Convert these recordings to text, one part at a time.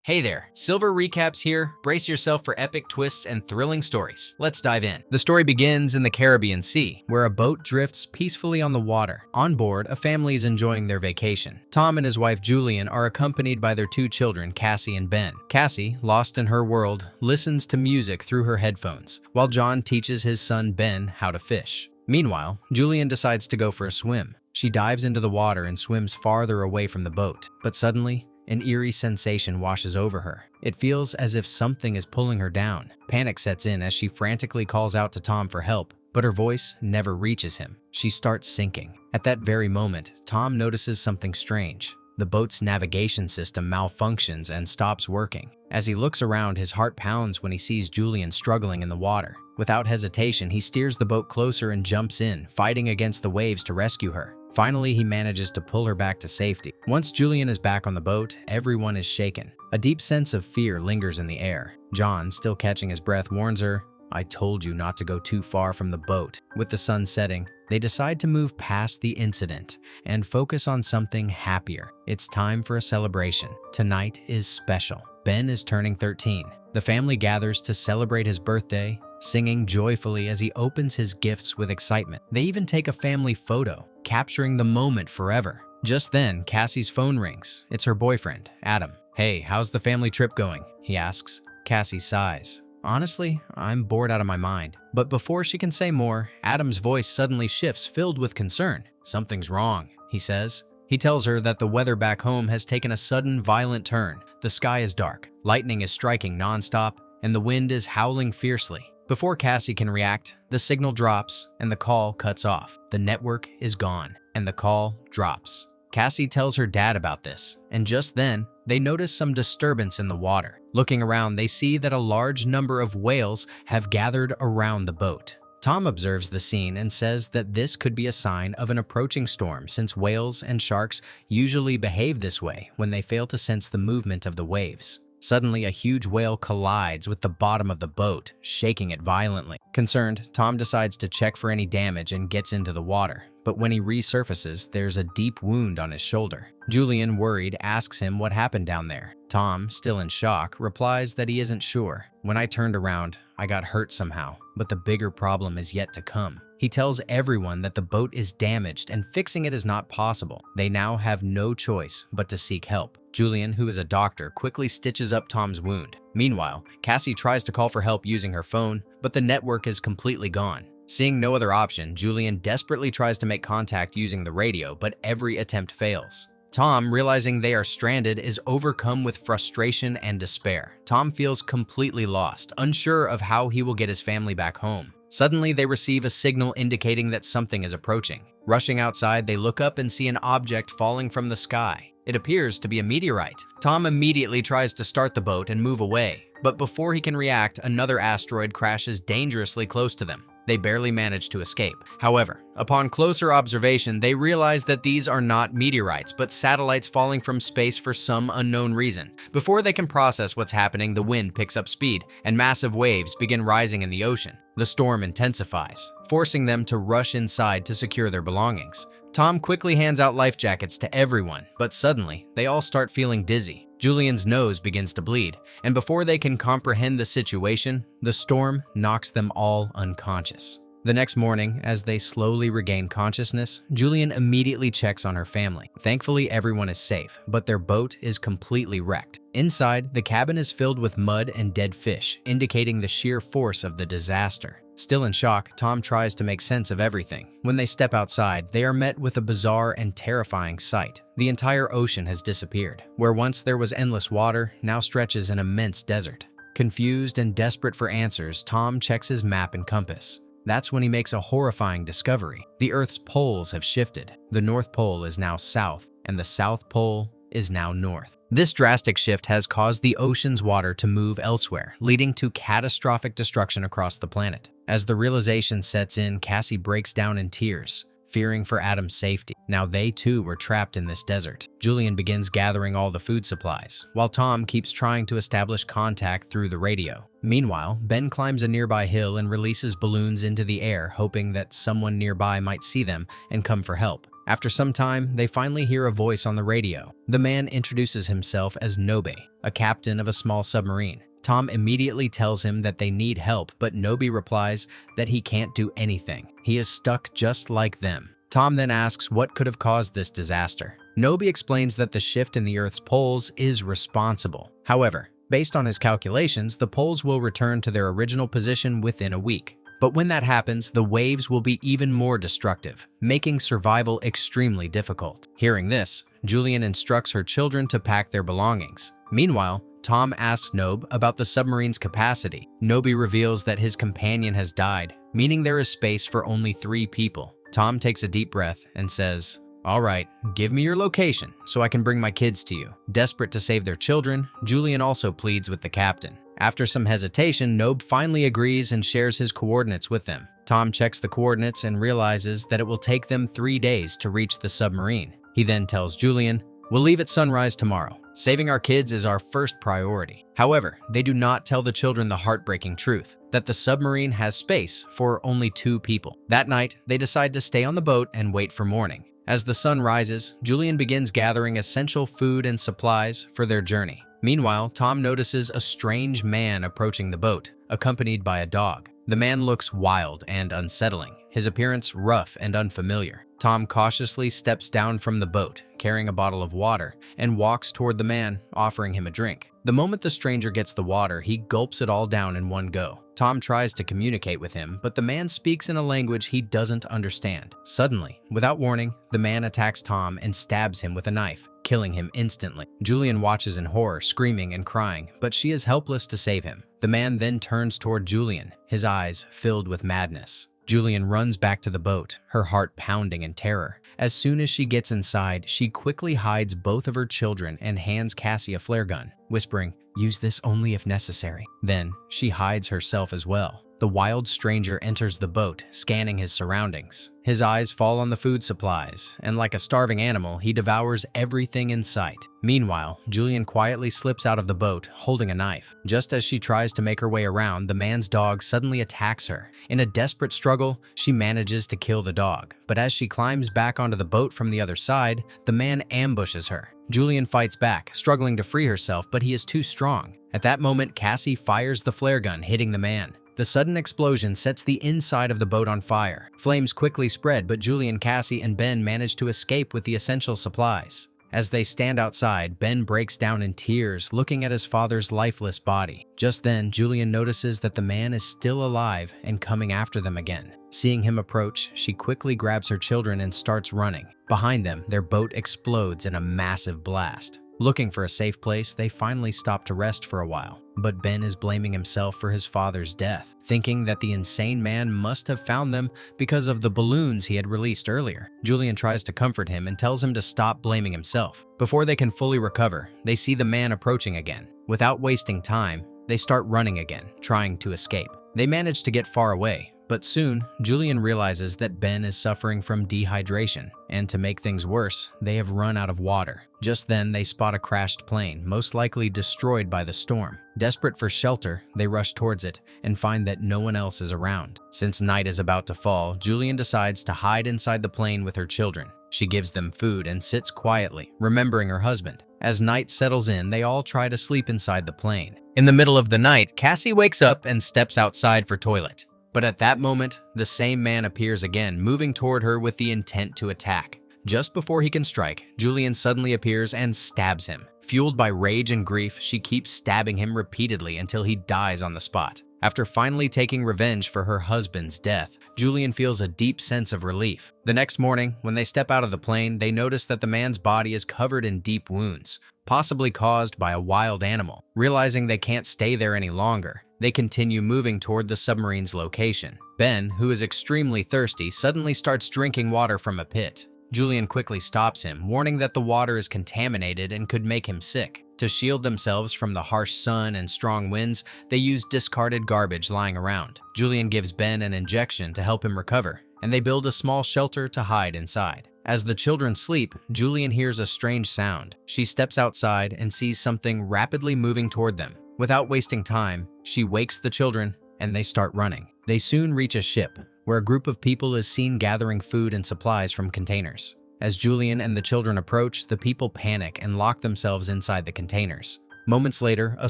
Hey there, Silver Recaps here. Brace yourself for epic twists and thrilling stories. Let's dive in. The story begins in the Caribbean Sea, where a boat drifts peacefully on the water. On board, a family is enjoying their vacation. Tom and his wife Julian are accompanied by their two children, Cassie and Ben. Cassie, lost in her world, listens to music through her headphones, while John teaches his son Ben how to fish. Meanwhile, Julian decides to go for a swim. She dives into the water and swims farther away from the boat, but suddenly, an eerie sensation washes over her. It feels as if something is pulling her down. Panic sets in as she frantically calls out to Tom for help, but her voice never reaches him. She starts sinking. At that very moment, Tom notices something strange. The boat's navigation system malfunctions and stops working. As he looks around, his heart pounds when he sees Julian struggling in the water. Without hesitation, he steers the boat closer and jumps in, fighting against the waves to rescue her. Finally, he manages to pull her back to safety. Once Julian is back on the boat, everyone is shaken. A deep sense of fear lingers in the air. John, still catching his breath, warns her, "I told you not to go too far from the boat." With the sun setting, they decide to move past the incident and focus on something happier. It's time for a celebration. Tonight is special. Ben is turning 13. The family gathers to celebrate his birthday, singing joyfully as he opens his gifts with excitement. They even take a family photo, capturing the moment forever. Just then, Cassie's phone rings. It's her boyfriend, Adam. "Hey, how's the family trip going?" he asks. Cassie sighs. "Honestly, I'm bored out of my mind." But before she can say more, Adam's voice suddenly shifts, filled with concern. "Something's wrong," he says. He tells her that the weather back home has taken a sudden, violent turn. The sky is dark, lightning is striking nonstop, and the wind is howling fiercely. Before Cassie can react, the signal drops and the call cuts off. The network is gone, and the call drops. Cassie tells her dad about this, and just then, they notice some disturbance in the water. Looking around, they see that a large number of whales have gathered around the boat. Tom observes the scene and says that this could be a sign of an approaching storm, since whales and sharks usually behave this way when they fail to sense the movement of the waves. Suddenly, a huge whale collides with the bottom of the boat, shaking it violently. Concerned, Tom decides to check for any damage and gets into the water. But when he resurfaces, there's a deep wound on his shoulder. Julian, worried, asks him what happened down there. Tom, still in shock, replies that he isn't sure. "When I turned around, I got hurt somehow, but the bigger problem is yet to come." He tells everyone that the boat is damaged and fixing it is not possible. They now have no choice but to seek help. Julian, who is a doctor, quickly stitches up Tom's wound. Meanwhile, Cassie tries to call for help using her phone, but the network is completely gone. Seeing no other option, Julian desperately tries to make contact using the radio, but every attempt fails. Tom, realizing they are stranded, is overcome with frustration and despair. Tom feels completely lost, unsure of how he will get his family back home. Suddenly, they receive a signal indicating that something is approaching. Rushing outside, they look up and see an object falling from the sky. It appears to be a meteorite. Tom immediately tries to start the boat and move away, but before he can react, another asteroid crashes dangerously close to them. They barely manage to escape. However, upon closer observation, they realize that these are not meteorites, but satellites falling from space for some unknown reason. Before they can process what's happening, the wind picks up speed, and massive waves begin rising in the ocean. The storm intensifies, forcing them to rush inside to secure their belongings. Tom quickly hands out life jackets to everyone, but suddenly, they all start feeling dizzy. Julian's nose begins to bleed, and before they can comprehend the situation, the storm knocks them all unconscious. The next morning, as they slowly regain consciousness, Julian immediately checks on her family. Thankfully, everyone is safe, but their boat is completely wrecked. Inside, the cabin is filled with mud and dead fish, indicating the sheer force of the disaster. Still in shock, Tom tries to make sense of everything. When they step outside, they are met with a bizarre and terrifying sight. The entire ocean has disappeared. Where once there was endless water, now stretches an immense desert. Confused and desperate for answers, Tom checks his map and compass. That's when he makes a horrifying discovery. The Earth's poles have shifted. The North Pole is now south, and the South Pole is now north. This drastic shift has caused the ocean's water to move elsewhere, leading to catastrophic destruction across the planet. As the realization sets in, Cassie breaks down in tears, fearing for Adam's safety. Now they too were trapped in this desert. Julian begins gathering all the food supplies, while Tom keeps trying to establish contact through the radio. Meanwhile, Ben climbs a nearby hill and releases balloons into the air, hoping that someone nearby might see them and come for help. After some time, they finally hear a voice on the radio. The man introduces himself as Nobe, a captain of a small submarine. Tom immediately tells him that they need help, but Nobe replies that he can't do anything. He is stuck just like them. Tom then asks what could have caused this disaster. Nobe explains that the shift in the Earth's poles is responsible. However, based on his calculations, the poles will return to their original position within a week. But when that happens, the waves will be even more destructive, making survival extremely difficult. Hearing this, Julian instructs her children to pack their belongings. Meanwhile, Tom asks Nobe about the submarine's capacity. Nobe reveals that his companion has died, meaning there is space for only 3 people. Tom takes a deep breath and says, "All right, give me your location so I can bring my kids to you." Desperate to save their children, Julian also pleads with the captain. After some hesitation, Nobe finally agrees and shares his coordinates with them. Tom checks the coordinates and realizes that it will take them 3 days to reach the submarine. He then tells Julian, "We'll leave at sunrise tomorrow. Saving our kids is our first priority." However, they do not tell the children the heartbreaking truth, that the submarine has space for only 2 people. That night, they decide to stay on the boat and wait for morning. As the sun rises, Julian begins gathering essential food and supplies for their journey. Meanwhile, Tom notices a strange man approaching the boat, accompanied by a dog. The man looks wild and unsettling, his appearance rough and unfamiliar. Tom cautiously steps down from the boat, carrying a bottle of water, and walks toward the man, offering him a drink. The moment the stranger gets the water, he gulps it all down in one go. Tom tries to communicate with him, but the man speaks in a language he doesn't understand. Suddenly, without warning, the man attacks Tom and stabs him with a knife, killing him instantly. Julian watches in horror, screaming and crying, but she is helpless to save him. The man then turns toward Julian, his eyes filled with madness. Julian runs back to the boat, her heart pounding in terror. As soon as she gets inside, she quickly hides both of her children and hands Cassie a flare gun, whispering, "Use this only if necessary." Then, she hides herself as well. The wild stranger enters the boat, scanning his surroundings. His eyes fall on the food supplies, and like a starving animal, he devours everything in sight. Meanwhile, Julian quietly slips out of the boat, holding a knife. Just as she tries to make her way around, the man's dog suddenly attacks her. In a desperate struggle, she manages to kill the dog. But as she climbs back onto the boat from the other side, the man ambushes her. Julian fights back, struggling to free herself, but he is too strong. At that moment, Cassie fires the flare gun, hitting the man. The sudden explosion sets the inside of the boat on fire. Flames quickly spread, but Julian, Cassie, and Ben manage to escape with the essential supplies. As they stand outside, Ben breaks down in tears, looking at his father's lifeless body. Just then, Julian notices that the man is still alive and coming after them again. Seeing him approach, she quickly grabs her children and starts running. Behind them, their boat explodes in a massive blast. Looking for a safe place, they finally stop to rest for a while. But Ben is blaming himself for his father's death, thinking that the insane man must have found them because of the balloons he had released earlier. Julian tries to comfort him and tells him to stop blaming himself. Before they can fully recover, they see the man approaching again. Without wasting time, they start running again, trying to escape. They manage to get far away, but soon, Julian realizes that Ben is suffering from dehydration, and to make things worse, they have run out of water. Just then, they spot a crashed plane, most likely destroyed by the storm. Desperate for shelter, they rush towards it and find that no one else is around. Since night is about to fall, Julian decides to hide inside the plane with her children. She gives them food and sits quietly, remembering her husband. As night settles in, they all try to sleep inside the plane. In the middle of the night, Cassie wakes up and steps outside for toilet. But at that moment, the same man appears again, moving toward her with the intent to attack. Just before he can strike, Julian suddenly appears and stabs him. Fueled by rage and grief, she keeps stabbing him repeatedly until he dies on the spot. After finally taking revenge for her husband's death, Julian feels a deep sense of relief. The next morning, when they step out of the plane, they notice that the man's body is covered in deep wounds, possibly caused by a wild animal. Realizing they can't stay there any longer, they continue moving toward the submarine's location. Ben, who is extremely thirsty, suddenly starts drinking water from a pit. Julian quickly stops him, warning that the water is contaminated and could make him sick. To shield themselves from the harsh sun and strong winds, they use discarded garbage lying around. Julian gives Ben an injection to help him recover, and they build a small shelter to hide inside. As the children sleep, Julian hears a strange sound. She steps outside and sees something rapidly moving toward them. Without wasting time, she wakes the children, and they start running. They soon reach a ship, where a group of people is seen gathering food and supplies from containers. As Julian and the children approach, the people panic and lock themselves inside the containers. Moments later, a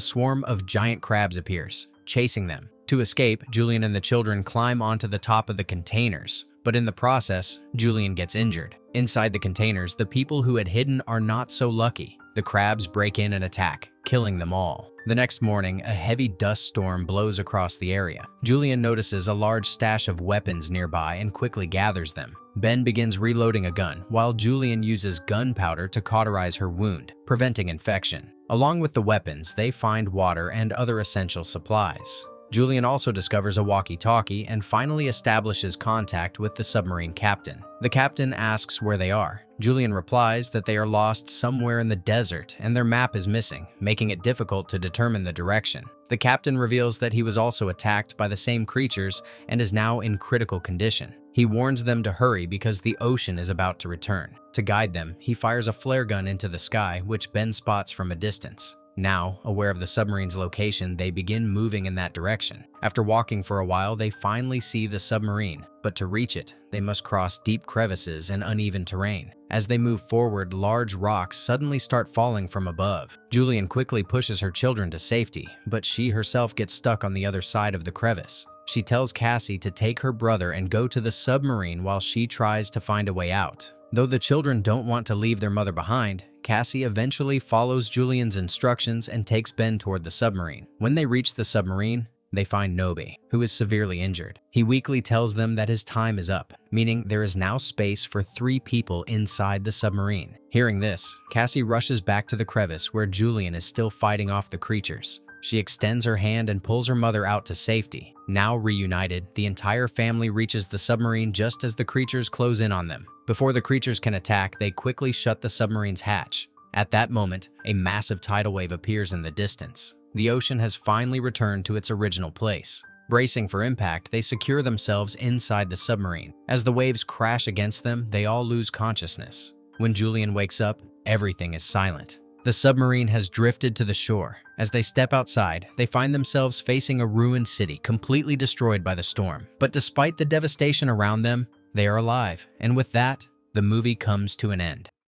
swarm of giant crabs appears, chasing them. To escape, Julian and the children climb onto the top of the containers, but in the process, Julian gets injured. Inside the containers, the people who had hidden are not so lucky. The crabs break in and attack, killing them all. The next morning, a heavy dust storm blows across the area. Julian notices a large stash of weapons nearby and quickly gathers them. Ben begins reloading a gun, while Julian uses gunpowder to cauterize her wound, preventing infection. Along with the weapons, they find water and other essential supplies. Julian also discovers a walkie-talkie and finally establishes contact with the submarine captain. The captain asks where they are. Julian replies that they are lost somewhere in the desert and their map is missing, making it difficult to determine the direction. The captain reveals that he was also attacked by the same creatures and is now in critical condition. He warns them to hurry because the ocean is about to return. To guide them, he fires a flare gun into the sky, which Ben spots from a distance. Now, aware of the submarine's location, they begin moving in that direction. After walking for a while, they finally see the submarine, but to reach it, they must cross deep crevices and uneven terrain. As they move forward, large rocks suddenly start falling from above. Julian quickly pushes her children to safety, but she herself gets stuck on the other side of the crevice. She tells Cassie to take her brother and go to the submarine while she tries to find a way out. Though the children don't want to leave their mother behind, Cassie eventually follows Julian's instructions and takes Ben toward the submarine. When they reach the submarine, they find Nobi, who is severely injured. He weakly tells them that his time is up, meaning there is now space for 3 people inside the submarine. Hearing this, Cassie rushes back to the crevice where Julian is still fighting off the creatures. She extends her hand and pulls her mother out to safety. Now reunited, the entire family reaches the submarine just as the creatures close in on them. Before the creatures can attack, they quickly shut the submarine's hatch. At that moment, a massive tidal wave appears in the distance. The ocean has finally returned to its original place. Bracing for impact, they secure themselves inside the submarine. As the waves crash against them, they all lose consciousness. When Julian wakes up, everything is silent. The submarine has drifted to the shore. As they step outside, they find themselves facing a ruined city completely destroyed by the storm. But despite the devastation around them, they are alive. And with that, the movie comes to an end.